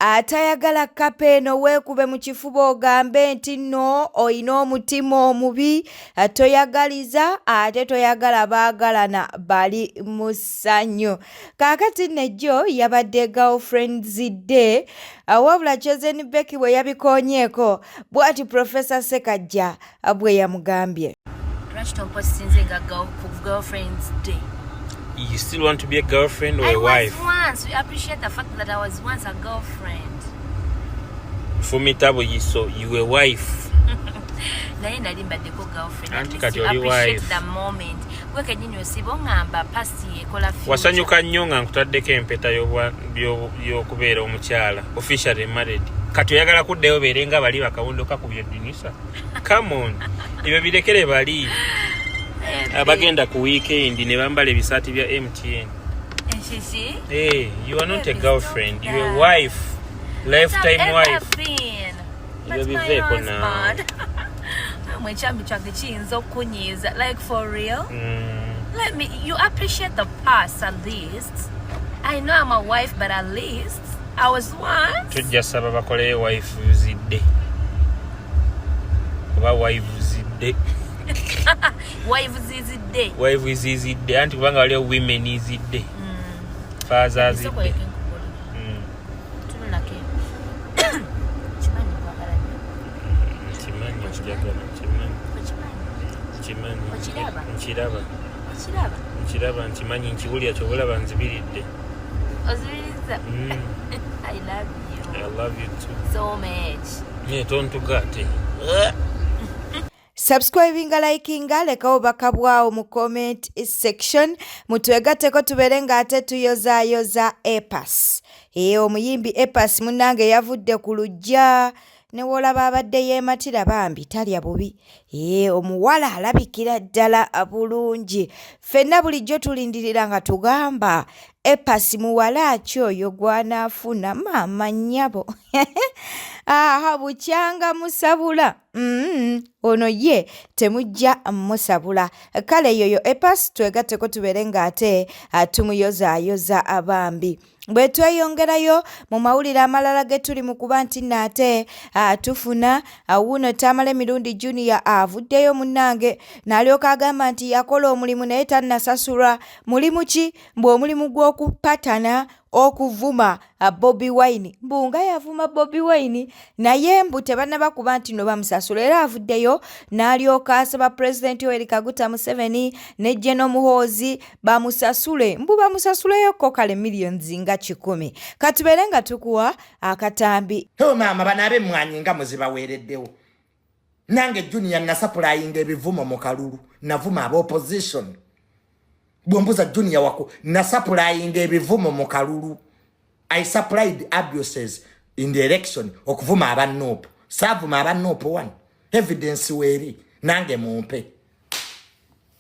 atayagala kapeno weekube mu kifuba ogambe nti nno oyina omutima omubi, toyagaliza ate toyagala baagalana bali mu ssanyu. Kaakati nejjo yabadde girlfriends day, wabula Chosen Becky bwe yabikoonyeeko bw'ati Professor Sekajja bwe yamugambye. Girlfriends day. You still want to be a girlfriend or a wife? I was once. We appreciate the fact that I was once a girlfriend. For me, Tabo, you were a wife. Naye nali mbaddeko girlfriend. Anti kati oli appreciate wife. the moment. Gweke nyinyi osiba ngamba past ekola future. Wasanyuka nnyo nga nkutaddeko empeta y'okubeera omukyala. Officially married. Kati oyagala kuddayo beere nga bali bakawundo kakubye ddinisa. Come on. Ebyo birekere bali. Abagenda ku weekend ne bambala ebisaati bya MTN. Hey, you are not a girlfriend, you are a wife. Lifetime wife. But my husband. Mwechambi change kiyinza okunyiiza. Like for real? You appreciate the past at least. I know I'm a wife, but at least I was once. Tujja saba bakole wife zidde. Oba wife zidde. Wife zizidde anti kubanga waliwo women zidde. Faza zidde. Nkiraba nkimanyi nkiwulya kyobulaba nzibiridde. Ozibiriza? I love you. I love you too. So much. Yeah, tontugate. Subscribinga, likinga, lekawo bakabwawo mu comment section. Mutwegateko tubeere ng'ate tuyoza Epas. Omuyimbi Epas munnange yavudde ku luggya ne wolaba abadde yeematira bambi talya bubi. Omuwala alabikira ddala bulungi. Ffenna bulijjo tulindirira nga tugamba Epas muwala ki oyo gw'anaafuna maama nnyabo. Bukyanga musabula. Ono ye temujja musabula. Kale yoyo Epas twegatteko tubeere ng'ate tumuyoza abambi. Bwe tweyongerayo mu mawulire amalala ge tuli mu kuba nti nate tufuna wuno Tamale Mirundi Junior avuddeyo munnange n'alyoka agamba nti yakola omulimu naye tannasasulwa. Mulimu ki? Omulimu gw'okupatana okuvuma Bobi Wine. Mbunga yavuma Bobi Wine naye mbu tebannaba kuba nti no bamusasula, era avuddeyo n'alyoka asaba President Yoweri Kaguta Museveni ne General Muhoozi bamusasule. Mbu bamusasuleyoko kale millions nga 10. Katubeere nga tukuwa akatambi. Maama banabe mwanyi nga muzibaweereddewo. Nange Junior nasapuliyinga ebivumo mu kalulu. Navuma aba opposition. Bwombuza Junior wako nasapuliyinga ebivumo mu kalulu. I supplied abuses in the election okuvuma abanoopu. Savuma abanoopu one. Evidence weeri. Nange mumpe.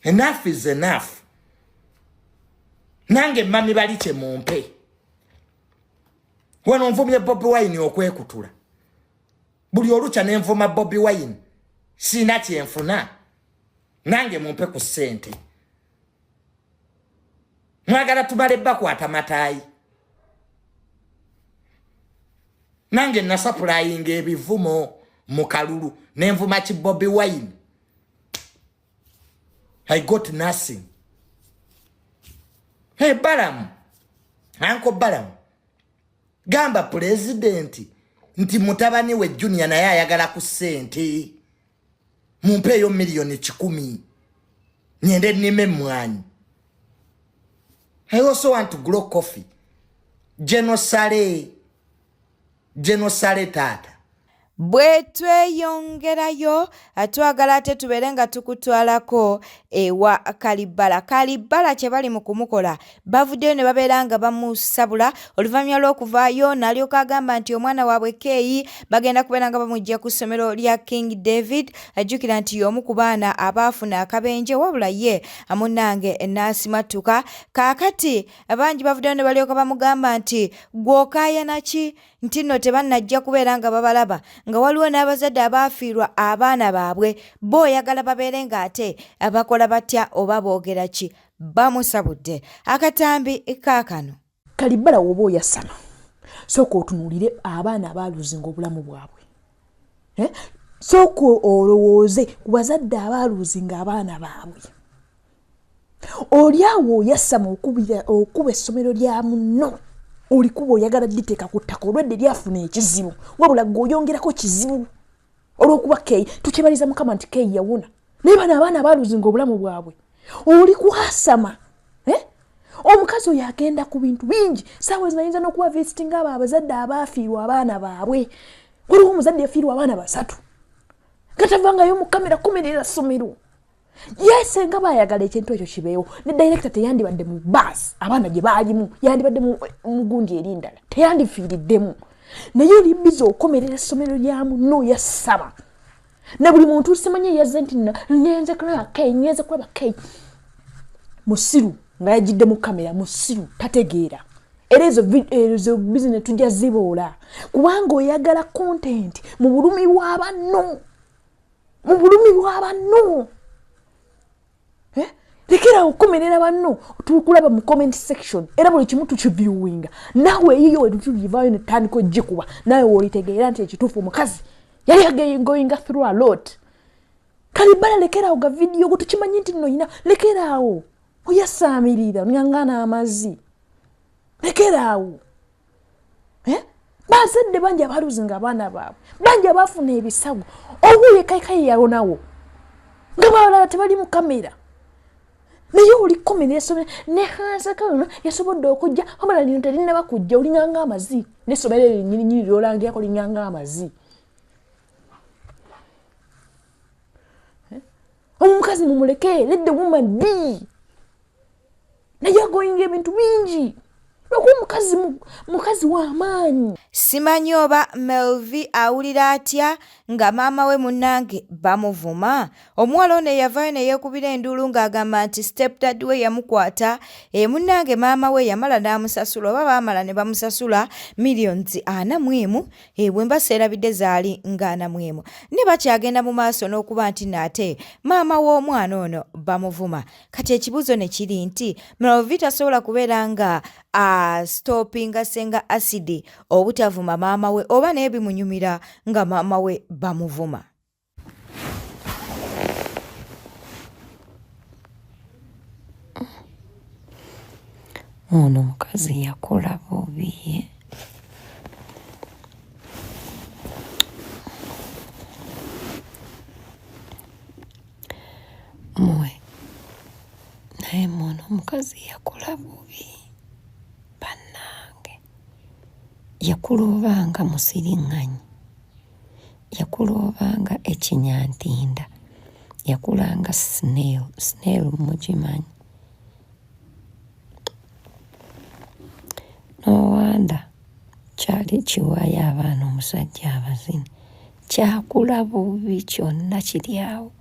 Enough is enough. Nange mami baliche mumpe. Wano nvumye Bobi Wine okwekutula. Buli olucha ne nvuma Bobi Wine. Sina kyenfuna. Nange mumpe ku ssente. Mwagala tubale bakwata matayi. Nange nasapuliyinga ebivumo mu kalulu ne nvuma ki Bobi Wine. I got nothing. Hey Balamu. Uncle Balamu. Gamba president nti mutabani we Junior naye ayagala ku ssente. Mumpeyo milioni 10. Nyende nime mwanyi. I also want to grow coffee. Genosale tata. Bwe tweyongerayo twagala ate tubeere nga tukutwalako ewa Kalibala. Kalibala kye bali mu kumukola bavuddeyo ne babeera nga bamusabula oluvannyuma lw'okuvaayo n'alyoka agamba nti omwana waabwe Keeyi bagenda kubeera nga bamujja ku ssomero lya King David. Ajjukira nti y'omu ku baana abaafuna akabenje wabula ye munnange n'asimattuka. Kaakati abangi bavuddeyo ne balyoka bamugamba nti gw'okaayana ki nti nno tebannajja kubeera nga babalaba nga waliwo n'abazadde abaafiirwa abaana baabwe bo oyagala babeere ng'ate abakola batya oba boogera ki. Bamusabudde akatambi kaakano. Kalibala woba oyasama Soko otunulire abaana abaluzinga obulamu bwabwe. Soko olowooze ku bazadde abaluzinga abaana baabwe. Oliawo yasama okuba essomero lya munno. Olikuba oyagala diteeka ku ttaka olwedde lyafuna ekizibu. Wabula ng'oyongerako kizibu. Olw'okuba Kay, tukibaliza Mukama nti Kay yawona. Naye bano abaana abaluzinga obulamu bwabwe. Oli kuhasama. Omukazi oyo agenda ku bintu bingi. Saawa zino ayinza n'okuba visiting abo abazadde abaafiirwa abaana baabwe. Waliwo omuzadde yafiirwa abaana 3. Katavangayo mu kamera kumerera ssomero. Yes, nga bayagala ekintu ekyo kibeewo. Ne director teyandibadde mu bus abaana gye baalimu. Yandibadde mu gundi erindala. Teyandifiiriddemu. Naye oli bizo okomerera essomero lya munno yassama. Na buli muntu simanye yazze nti ngenze kulaba Kay. Musiru nga yajidde mu kamera musiru tategeera. Era ezo business tujja ziboola. Kubanga oyagala content mu bulumi bw'abanno. Mu bulumi bw'abanno. Lekera okukomerera banno tukulaba mu comment section era buli kimu tukiviewinga nawe eyiyo wetulivayo ne tandiko jikuba nawe olitegeera nti ekitufu mukazi yali going through a lot. Kalibala lekera oga video gutukimanyi nti nno ina lekerawo oyasamirira ngangana amazi lekerawo. Bazadde bangi abaluzinga abaana baabwe bangi abafuna ebisago obuye kaikai yawonawo nga balala tebali mu kamera. Naye oli komerera essomero ne hansa kaona yasobodde okujja wabula lino terinaba kujja olinganga amazi n'essomero eryo nnyini lyolangiako linganga amazi. Omukazi mumuleke, let the woman be. Naye agoyinga ebintu bingi lwokuba mukazi w'amaanyi. Simanyi oba Melvi awulira atya nga maama we munnange bamuvuma. Omuwala ono yavaayo ne yeekubira enduulu ng'agamba nti stepdad we yamukwata munnange maama we yamala n'amusasula oba baamala ne bamusasula millions 41 bwe mba seerabidde zaali nga 41 ne bakyagenda mu maaso n'okuba nti naate maama w'omwana ono bamuvuma. Kati ekibuuzo ne kiri nti Melvi tasobola kubeera nga stoppinga senga asidi obutavuma maama we oba naye bimunyumira nga maama we bamuvuma. Ono mukazi yakola bubi. Mwe naye ono mukazi yakola bubi. Bannange yakuloobanga musiriŋŋanyi, yakuloobanga ekinyantinda, yakulanga snail mugimanyi. Nowanda kyali kiwaayo abaana omusajja abazini kyakula bubi kyonna kiri awo.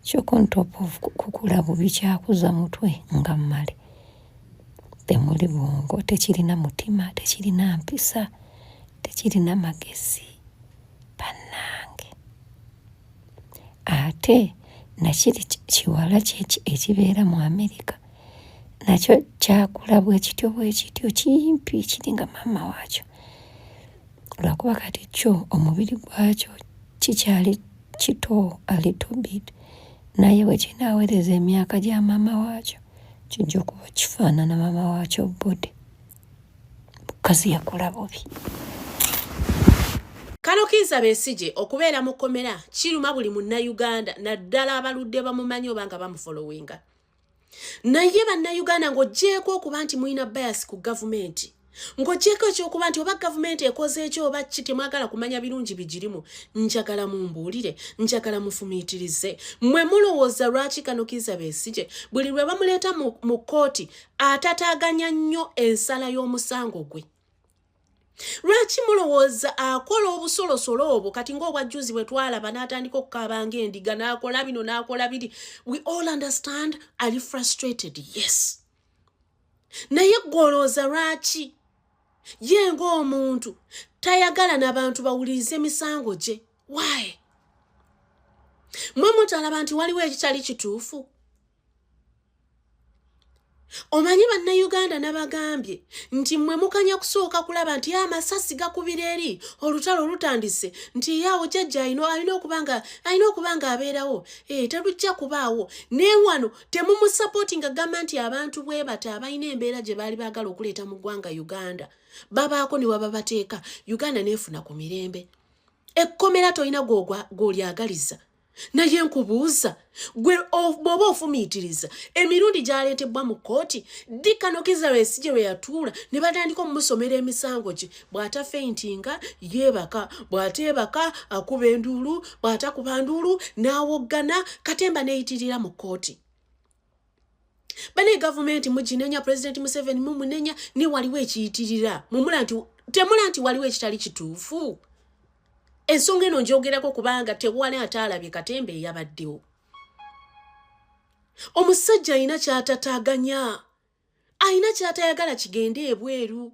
Kyokka on top of kukula bubi kyakuza mutwe nga mmale. Temuli bwongo, tekirina mutima, tekirina mpisa, tekirina magezi. Bannange ate nakiri kiwala ekibeera mu Amerika nakyo kyakula bwe kityo kimpi kiringa maama waakyo. Lwakuba kati kyo omubiri gwakyo kikyali kito a little bit naye bwe kinaaweereza emyaka gya maama waakyo kijja okuba kifaanana maama waakyo bodi. Mukazi yakola bubi. Kalo Kizza Besigye okubeera mu kkomera kiruma buli munnayuganda naddala abaludde bamumanyi oba nga bamufollowinga. Naye bannayuganda ng'oggyeko okuba nti mulina bias ku gavumenti, ng'oggyeko ekyokuba nti oba gavumenti ekoze ekyo oba ki temwagala kumanya birungi bigirimu, njagala mumbuulire, njagala mufumiitirize. Mmwe mulowooza lwaki Kano Kizza Besigye buli lwe bamuleeta mu kkooti atataaganya nnyo ensala y'omusango gwe? Lwaki mulowooza akola obusolosolo obwo kati ng'obwajjuzi bwe twalaba n'atandika okukaabanga endiga n'akola bino n'akola biri? We all understand ali frustrated, yes. Naye gwolooza lwaki ye ng'omuntu tayagala n'abantu bawulirize emisango gye? Why? Mwe mutalaba nti waliwo ekitali kituufu? Omanyi bannayuganda nabagambye nti mmwe mukanya kusooka kulaba nti amasasi gakubira eri olutalo lutandise nti yawo jjajja alina okubanga abeerawo terujja kubaawo ne wano temumusapootinga gamba nti abantu bwe bata abalina embeera gye baali baagala okuleeta mu ggwanga Uganda babaako ne wababateeka Uganda neefuna ku mirembe ekkomera tolina gw'olyagaliza naye nkubuuza gwe bw'oba ofumiitiriza emirundi gy'aleetebwa mu kkooti Kanokiza Besigye bwe yatuula ne batandika omumusomera emisango gye bw'atafeintinga yeebaka bw'ateebaka akuba enduulu bw'atakuba nduulu n'awoggana Katemba neeyitirira mu kkooti. Bane gavumenti muginenya Pulezidenti Museveni mumunenya ne waliwo ekiyitirira temula nti waliwo ekitali kituufu. Ensonga eno njogerako kubanga tewali ataalabye Katemba eyabaddewo. Omusajja alina ky'atataaganya, alina ky'atayagala kigende ebweru.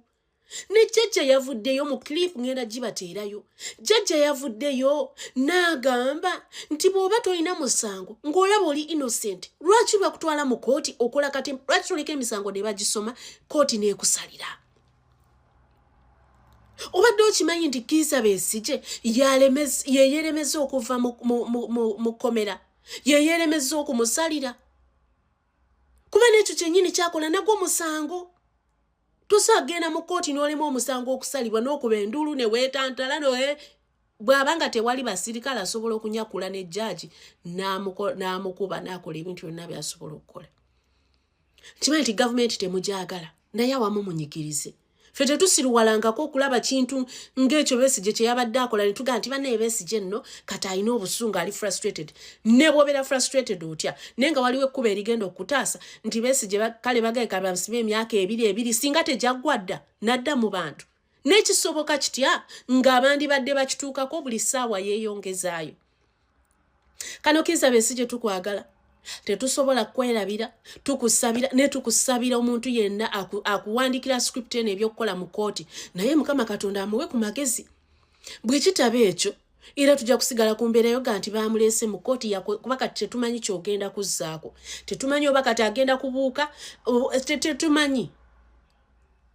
Ne jjajja yavuddeyo mu clip ngenda gibateerayo. Jjajja yavuddeyo n'agamba nti bw'oba tolina musango ng'olaba oli innocent lwaki bakutwala mu kkooti okola Katemba lwaki toleka emisango ne bagisoma kkooti n'ekusalira. Obadde okimanyi nti Kizza Besigye yeeyeremeza okuva mu kkomera yeeyeremeza okumusalira kuba n'ekyo kyennyini kyakola nagwo musango. Tosaagenda mu kkooti n'olema omusango okusalibwa n'okuba enduulu ne weetantala bw'abanga tewali basirikale asobola okunyakula ne jjaaji n'amukuba n'akola ebintu byonna by'asobola okukola. Kimanyi nti gavumenti temugyagala naye awamu munyigirize. Ffe tetusiruwalangako okulaba kintu ng'ekyo Besigye kye yabadde akola ne tugaa nti banne Besigye nno kati alina obusungu ali frustrated. Ne bw'obeera frustrated otya naye nga waliwo ekkuba erigenda okutaasa nti Besigye kale bagayika bamusibe emyaka ebiri singa tejaggwa dda n'adda mu bantu. N'ekisoboka kitya ng'abandi badde bakituukako buli ssaawa yeeyongezaayo. Kano Kizza Besigye tukwagala. Tetusobola kwerabira tukusabira ne tukusabira omuntu yenna akuwandikira script eno ebyokukola mu kkooti naye Mukama Katonda amuwe ku magezi. Bwe kitaba ekyo era tujja kusigala ku mbeera yo nti baamuleese mu kkooti kuba kati tetumanyi kyogenda kuzzaako. Tetumanyi oba kati agenda kubuuka tetumanyi.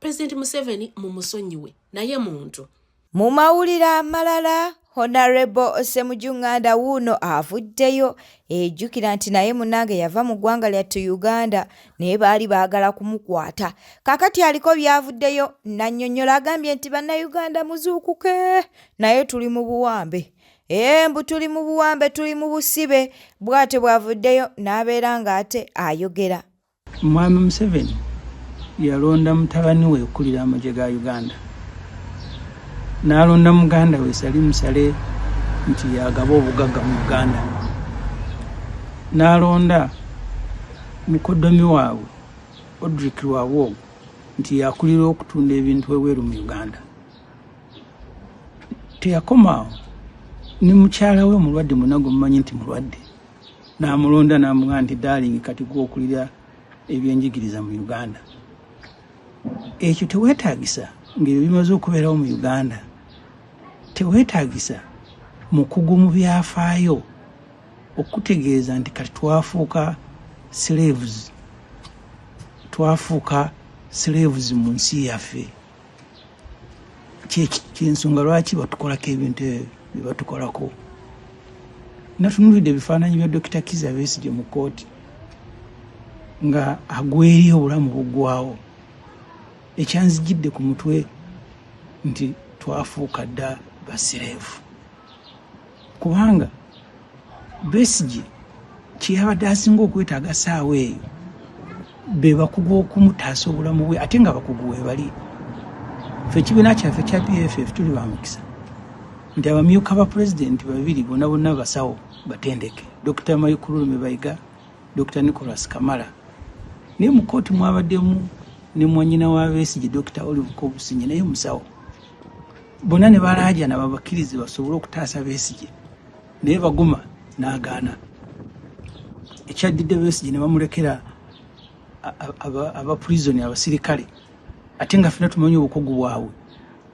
Pulezidenti Museveni mumusonyiwe naye muntu. Mu mawulire amalala Honorable Ssemujjunganda wuuno avuddeyo ejjukira nti naye munnange yava mu ggwanga lyattu Uganda naye baali baagala kumukwata. Kaakati aliko byavuddeyo nannyonnyola agambye nti bannayuganda muzuukuke naye tuli mu buwambe. Mbu tuli mu buwambe tuli mu busibe bw'ate bwavuddeyo n'abeera ng'ate ayogera. Mwami Museveni yalonda mutabani we okulira amagye ga Uganda. N'alonda muganda we Salim Musale nti yagaba obugagga mu Uganda. N'alonda mukoddomi waabwe Odrick Lwawo nti yakulira okutunda ebintu ebweru mu Uganda. Teyakomaawo ne mukyala we omulwadde munago mumanyi nti mulwadde. N'amulonda n'amugamba nti darling kati gw'okulira ebyenjigiriza mu Uganda. Ekyo teweetaagisa ng'ebyo bimaze okubeerawo mu Uganda. Teweetaagisa mukugu mu byafaayo okutegeeza nti kati twafuuka slaves mu nsi yaffe. Kyensonga lwaki batukolako ebintu ebyo bye batukolako. Natunuulidde ebifaananyi bya Dr. Kizza Besigye mu kkooti nga agweri obulamu buggwawo. Ekyanzijjidde ku mutwe nti twafuuka dda basireevu. Kubanga Besigye kyeyabadde asinga okwetaaga ssaawa eyo be bakugu okumutaasa obulamu bwe ate nga bakugu we bali. Ffe ekibiina kyaffe kya PFF tuli bamukisa nti abamyuka ba pulezidenti babiri bonna basawo batendeke, Dr. Mayikululume Bayiga, Dr. Nicholas Kamala. Naye mu kkooti mwabaddemu ne mwanyina wa Besigye Dr. Olive Kobusinyi naye musawo. Bonna ne balaajana babakkirize basobole okutaasa Besigye naye baguma n'agaana. Ekyaddidde Besigye ne bamulekera abaprisoni abasirikale ate nga ffena tumanyi obukugu bwabwe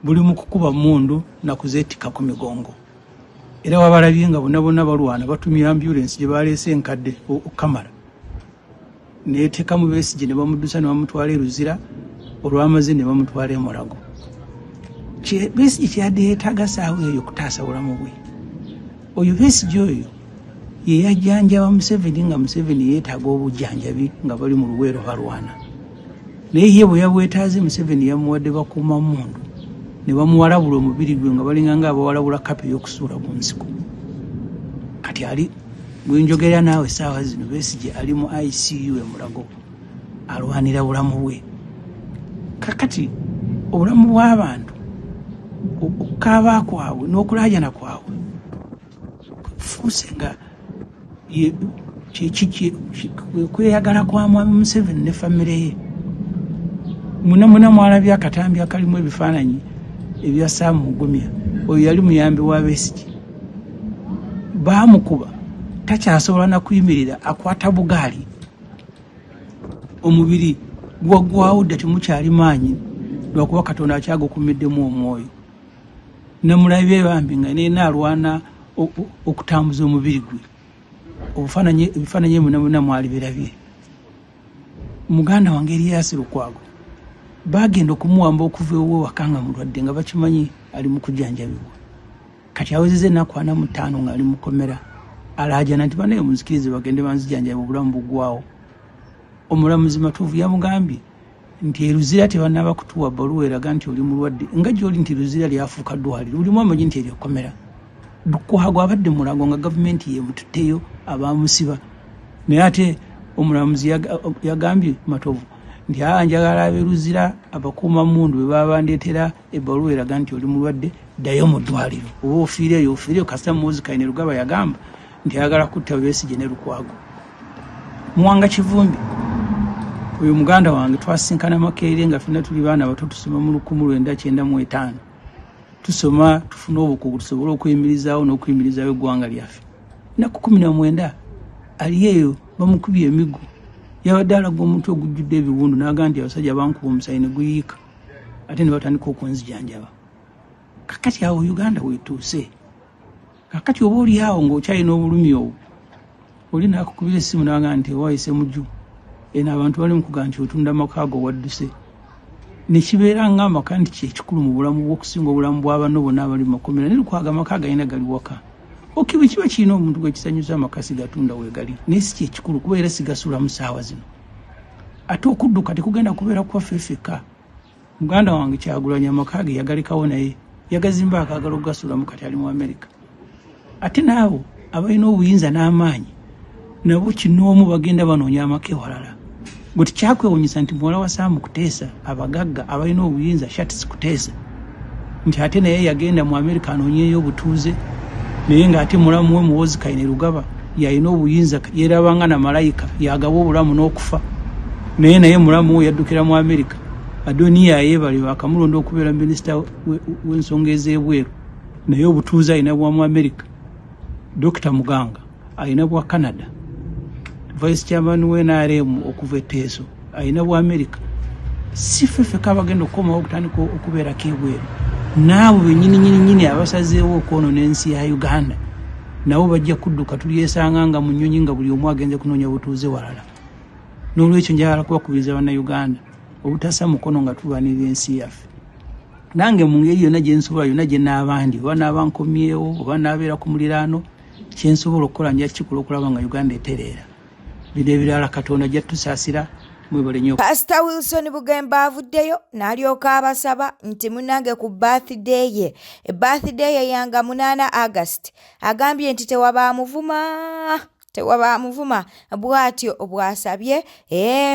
buli mu kukuba mundu na kuzeetika ku migongo. Era wabalabye nga bonna balwana batumya ambulance gye baleese enkadde Kamala neteekamu Besigye ne bamuddusa ne bamutwala e Luzira, olwamaze ne bamutwala e Mulago. Besigye kyeyadde yeetaaga saawa eyo kutaasa bulamu bwe. Oyo Besigye oyo ye yajjanjaba Museveni nga Museveni yeetaaga obujjanjabi nga bali mu Luweero balwana. Naye ye bwe yabwetaaze Museveni yamuwadde bakuumamundu ne bamuwalabula omubiri gwe nga balinganga abawalabula kapa ey'okusuula ku nsiko. Kati ali bwenjogera naawe saawa zino Besigye ali mu ICU e Mulago alwanira bulamu bwe. Kakati obulamu bw'abantu okukaaba kwabwe n'okulaajana kwabwe kufuuse nga kweyagala kwa Mwami Museveni ne famire ye. Muna mwalabye akatambi akalimu ebifaananyi ebya Sam Mugumya. Oyo yali muyambi wa Besigye. Baamukuba takyasobola na kuyimirira, akwata bugaali, omubiri gwaggwawo dda temukyali maanyi lwakuba Katonda akyagukumiddemu omwoyo. Namulabye bambi nga nena alwana okutambuza omubiri gwe. Ebifaananyi muna mwali birabye. Muganda wange Erias Lukwago bagenda okumuwamba okuva ew'ewaka nga mulwadde nga bakimanyi ali mu kujjanjabibwa. Kati awezezza ennaku 45 nga ali mu kkomera alaajana nti banaye munzikirize bagende banzijanjabe obulamu buggwawo. Omulamuzi Matuuvu yamugambye nti e Luzira tebannaba kutuwa bbaluwa eraga nti oli mulwadde nga gy'oli nti Luzira lyafuuka ddwaliro lulimu amanyi nti eryo kkomera. Lukwago abadde Mulago nga gavumenti yemututteyo abaamusiba. Naye ate omulamuzi yagambye Matovu nti njagala ab'e Luzira abakuumamundu bwe baba bandeetera ebbaluwa eraga nti oli mulwadde ddayo mu ddwaliro. Oba ofiireyo ofiireyo. Kasita Muhoozi Kayine Lugaba yagamba nti ayagala kutta Besigye ne Lukwago. Muwanga Kivumbi oyo muganda wange twasinkana Makerere nga ffenna tuli baana bato tusoma mu 1995. Tusoma tufuna obukugu tusobole okuyimirizaawo n'okuyimirizaawo eggwanga lyaffe. Ennaku 19 ali eyo bamukubye emiggo. Yabadde alaga omutwe ogujjudde ebiwundu n'agamba nti abasajja bankuba omusaayi ne guyiika ate ne batandika okunzijanjaba. Kakati awo Uganda weetuuse. Kakati oba oli awo ng'okyalina obulumi obwo oli naakukubira essimu n'agamba nti ewayise mujju eno abantu bali mukugamba nti otunda amaka ago wadduse. Ne kibeera ng'amaka nti kyekikulu mu bulamu bw'okusinga obulamu bw'abanno bonna abali mu makomera. Ne Lukwago amaka galina gali waka. Okiwe kiba kirina omuntu gwe kisanyusa amakasi gatunda weegali. Naye si kyekikulu kuba era sigasula mu ssaawa zino. Ate okudduka tekugenda kubeera kwaffe ffekka. Muganda wange Kyagulanyi amaka ge yagalekawo naye yagazimba akaagala okugasulamu kati ali mu Amerika. Ate naabo abalina obuyinza n'amaanyi nabo kinoomu bagenda banoonya amaka ewalala. Gwe tikyakwewuunyisa nti muwala wa Saamu Kuteesa abagagga abalina obuyinza Shatsi Kuteesa nti ate naye yagenda mu Amerika anoonyeeyo obutuuze naye ng'ate mulamu we Muhoozi Kayine Lugaba yalina obuyinza yeerabanga na malayika yagaba obulamu n'okufa naye mulamu we yaddukira mu Amerika. Adoniya yeebale bakamulonda okubeera minisita w'ensonga ez'ebweru naye obutuuze alina bwa mu Amerika. Dr. Muganga alina bwa Canada. Vice Chairman w'NRM okuva e Teso alina bwa Amerika. Si ffeffeka abagenda okukomawo okutandika okubeerako ebweru. Naabo bennyini abasazeewo okwonoona ensi ya Uganda nabo bajja kudduka tulyesanga nga mu nnyonyi nga buli omu agenze kunoonya butuuze walala. N'olwekyo njagala kubakubiriza bannayuganda obutassa mukono nga tulwanirira ensi yaffe. Nange mu ngeri yonna gye nsobola yonna gye n'abandi oba n'abankomyewo oba n'abeera ku muliraano kye nsobola okukola nja kikola okulaba nga Uganda etereera. Bino ebirala Katonda ajja tusaasira. Mwebale nnyo. Pastor Wilson Bugemba avuddeyo n'alyoka abasaba nti munnange ku birthday ye yanga 8 August agambye nti tewaba amuvuma bw'atyo bw'asabye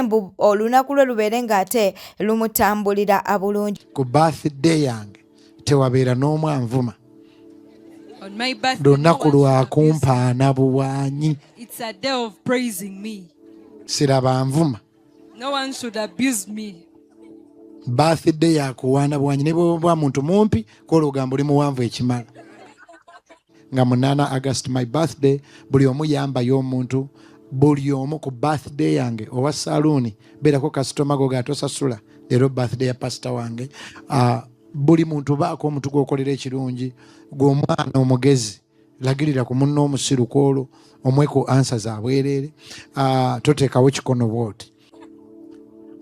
mbu olunaku lwe lubeere ng'ate lumutambulira bulungi. Ku birthday yange tewabeera n'omu anvuma. Lunaku lwa kumpaana buwaanyi. It's a day of praising me. Siraba nvuma. No one should abuse me. Birthday yakuwaana buwaanyi ne bw'oba muntu mumpi kola ogamba oli muwanvu ekimala. Nga 8 August my birthday buli omu yambayo omuntu buli omu ku birthday yange owa salooni beerako kasitoma go gatosasula leero birthday ya pastor wange. Buli muntu baako omuntu gw'okolera ekirungi gw'omwana omugezi lagirira ku munno omusiru kwolwo omweku ansa za bwerere toteekawo kikono bwoti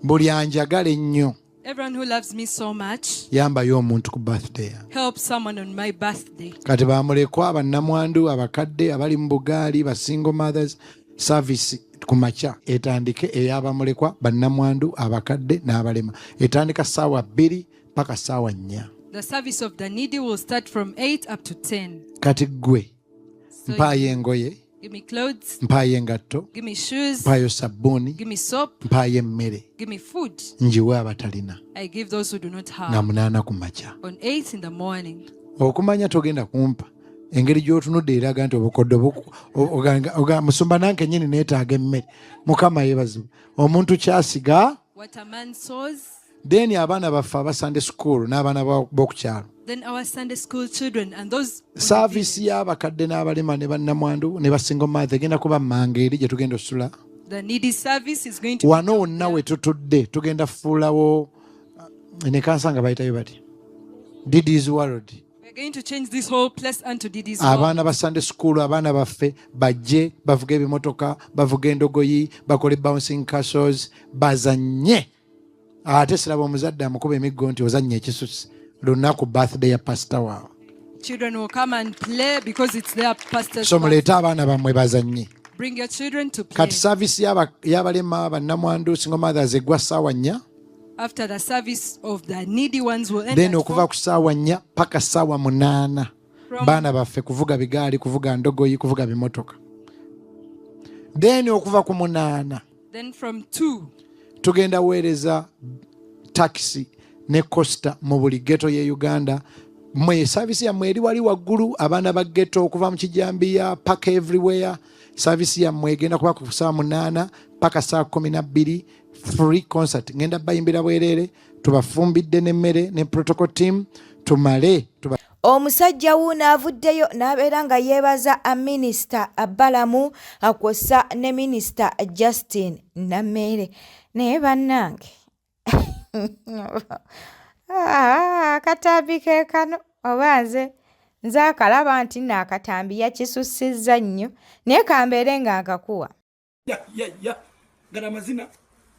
buli anjagala ennyo Everyone who loves me so much, yambayo omuntu ku birthday help someone on my birthday. kati bamulekwa bannamwandu abakadde abali mu bugaali ba single mothers service ku makya etandike ey'abamulekwa bannamwandu abakadde n'abalema etandika ssaawa 2 paka ssaawa 4. The service of the needy will start from 8 up to 10. kati gwe So mpaayo engoye give me clothes, mpaayo engatto give me shoes, mpaayo sabbuuni give me soap, mpaayo emmere give me food. njiwe abatalina I give those who do not nga have. 8 ku makya On 8 in the morning. okumanya togenda kumpa engeri gy'otunudde eraga nti obukodde musumba nanke nyini neetaaga emmere mukama yeebazibwe omuntu kyasiga What a man sows, then abaana baffe aba Sunday school n'abaana b'okukyalo then our Sunday school children and those on the saavisi village. y'abakadde n'abalema ne bannamwandu ne basinga omaazi egenda kuba mangeeri gye tugenda osula The needy service is going to wano wonna we tutudde tugenda fuulawo ne kansanga bayitayo bati Didi's World. We're going to change this whole place unto Didi's world. abaana ba Sunday school abaana baffe bajje bavuga ebimotoka bavuga endogoyi bakole bouncing castles bazanye ate siraba omuzadde amukuba emiggo nti ozanye ekisusi lunaku birthday ya pastor waawe Children will come and play because it's their pastor's so birthday. muleete abaana bammwe bazanye Bring your children to play. kati saavisi y'abalema bannamwandu single mothers eggwa ssaawa 4 After the service of the needy ones will end then at okuva 4. ku ssaawa 4 paka ssaawa 8 From- baana baffe kuvuga bigaali kuvuga ndogoyi kuvuga bimotoka then okuva ku 8 Then from 2, tugenda weereza takisi ne costa mu buli ghetto ye Uganda mwe saavisi yammwe eri wali waggulu abaana ba ghetto okuva mu kijambiya paka everywhere saavisi yammwe egenda kuba ku ssaawa 8 paka ssaawa 12 free concert ngenda bayimbira bwerere tubafumbidde n'emmere ne protocol team tumale omusajja wuuno avuddeyo n'abeera nga yeebaza minisita Balamu kw'ossa ne minisita Justin Nameere naye bannange akatambi ke kano oba nze akalaba nti nno akatambi yakisussizza nnyo naye kambeere nga akakuwa gana amazina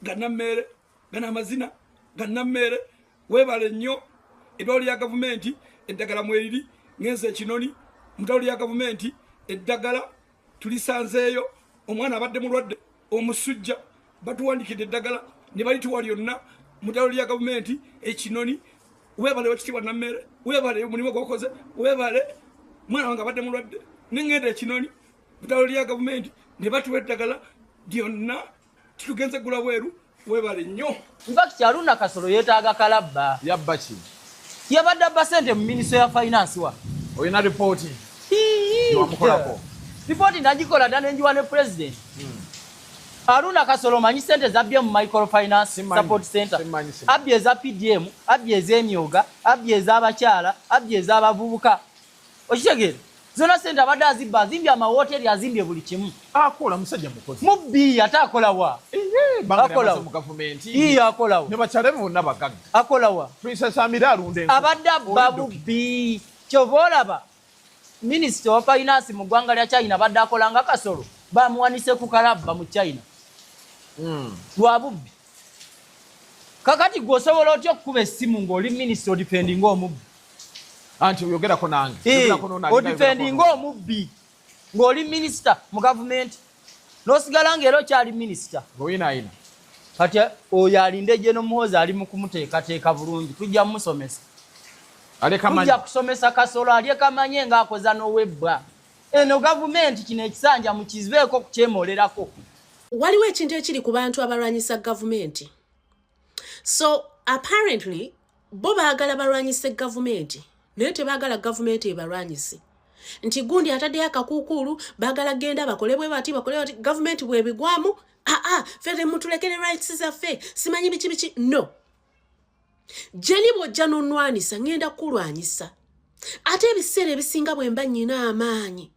gannammere gana amazina gannammere weebale nnyo eddwalo lya gavumenti eddagala mweriri ngenze ekinoni mutalo lya gavumenti eddagala tulisanzeeyo omwana abadde mulwadde omusujja batuwandikidde eddagala ne balituwa lyonna mutalo lya gavumenti ekinoni weebale wekitiibwa nammere weebale omulimu gwokoze weebale mwana wange abadde mulwadde neŋŋenda ekinoni mutalo lya gavumenti ne batuwa eddagala lyonna titugenze gula bweru weebale nnyo infact Aruna Kasolo yeetaaga kalabba yabba ki yabadde abba ssente mu minisitule ya finance wa olina ripooti wamukolako ripooti nagikola dda nenjiwa ne president Aruna Kasolo manyi ssente zabbye mu microfinance support center abbye eza PDM abbye ez'emyoga abbye ez'abakyala abbye ez'abavubuka okitegeera zona ssente abadde azibba azimbye amawooteri azimbye buli kimu akola musajja mukozi mubbi ate akolawa mu gavumenti iye akolawa ne bakyale bonna bagagga akolawa princess Amira alunde abadde abba bubbi kyova olaba minisita wa finance mu ggwanga lya China badde akola nga Kasolo bamuwanise ku kalabba mu China lwa bubbi kakati gwosobola otya okukuba essimu ng'oli minisita odifendinga omubbi anti oyogerako nange odifendinga omubbi ng'oli minisita mu gavumenti n'osigala ng'era okyali minisita ng'oyinaayina kati oyo alinde gye n'omuhozi ali mu kumuteekateeka bulungi tujja mumusomesa tujja kusomesa Kasolo alyekamanye ng'akoza n'owebbwa eno gavumenti kino ekisanja mukizibeeko kukyemolerako waliwo ekintu ekiri ku bantu abalwanyisa gavumenti so apparently bo baagala balwanyise gavumenti naye tebaagala gavumenti ebalwanyise nti gundi ataddeyo akakuukulu baagala genda bakole bwe bati gavumenti bwebigwamu fere mutulekere rights zaffe simanyi biki no jeni bwojja n'onwanisa ngenda kulwanyisa ate ebiseera ebisinga bwe mba nnyina amaanyi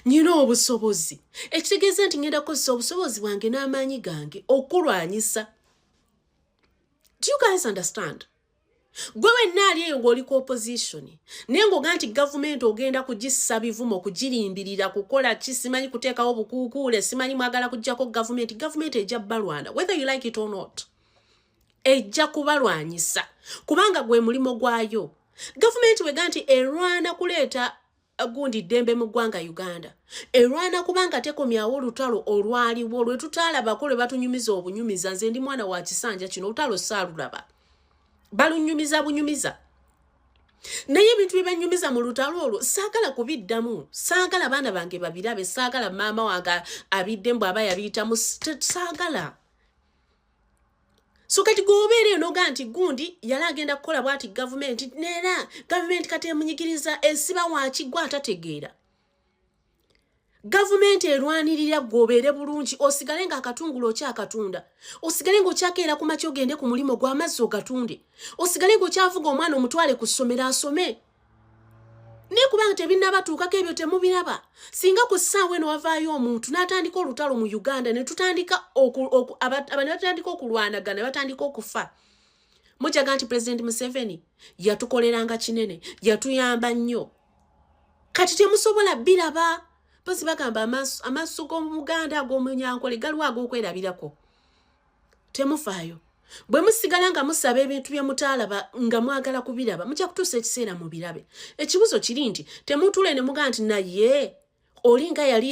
nnyina obusobozi ekitegeeza nti ngenda kukozesa obusobozi bwange n'amaanyi gange okulwanyisa. Do you guys understand? gwe wenna ali eyo ng'oli ku opposition naye ng'oga nti gavumenti ogenda kugissa bivumo kugirimbirira kukola ki simanyi kuteekawo bukuukuule simanyi mwagala kuggyako gavumenti ejja balwana whether you like it or not ejja kubalwanyisa kubanga gwe mulimo gwayo gavumenti wega nti erwana kuleeta gundi ddembe mu ggwanga Uganda erwana kubanga tekomyawo olutalo olwaliwo lwe tutaalabako lwe batunyumiza obunyumiza nze ndi mwana wa kisanja kino olutalo saalulaba balunyumiza bunyumiza naye ebintu byebenyumiza mu lutalo olwo saagala kubiddamu saagala baana bange babirabe saagala maama wange abidde mbw aba yabiyitamu saagala so kati gobeere noga nti gundi yali agenda kukola bwati gavumenti neera gavumenti kati emunyigiriza esiba wakigwa atategeera gavumenti erwanirira gobeere bulungi osigale nga akatungulu okyakatunda osigale ng'okyakeera ku makya ogende ku mulimo gw'amazzi ogatunde osigale ng'okyavuga omwana omutwale ku ssomero asome naye kubanga tebinnabatuukako ebyo temubiraba singa ku ssaawa eno wavaayo omuntu n'atandika olutalo mu Uganda ne tutandika abantu batandika okulwanagana batandika okufa mujaga nti President Museveni yatukoleranga kinene yatuyamba nnyo kati temusobola biraba posi bagamba amaaso g'omuganda ag'omunyankole galiwo ag'okwerabirako temufaayo bwe musigala nga musaba ebintu bye mutaalaba nga mwagala kubiraba mujja kutuusa ekiseera mu birabe ekibuzo kiri nti temutuule ne mugaa nti naye olinga yali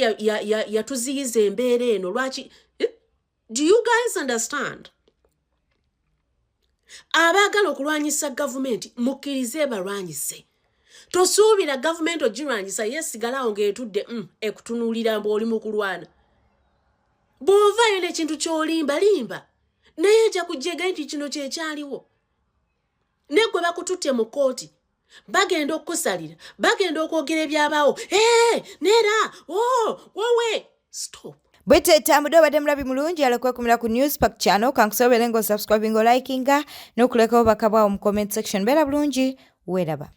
yatuziyiza embeera eno lwaki do you guys understand abaagala okulwanyisa gavumenti mukkirize balwanyise tosuubira gavumenti ogirwanyisa yesigalawo ng'etudde ekutunuulira mbw'oli mu kulwana bw'ovaayo n'ekintu ky'olimba limba naye ejja kujjega nti kino kyekyaliwo ne gwe bakututte mu kooti bagenda okukusalira bagenda okwogera ebyabaawo neera wowe stop bwete tambude obadde mulabi mulungi alekwekumira ku Newspark channel kankusobere ng'osubscribinga olikinga n'okulekawo bakabwawo mu comment section beera bulungi weeraba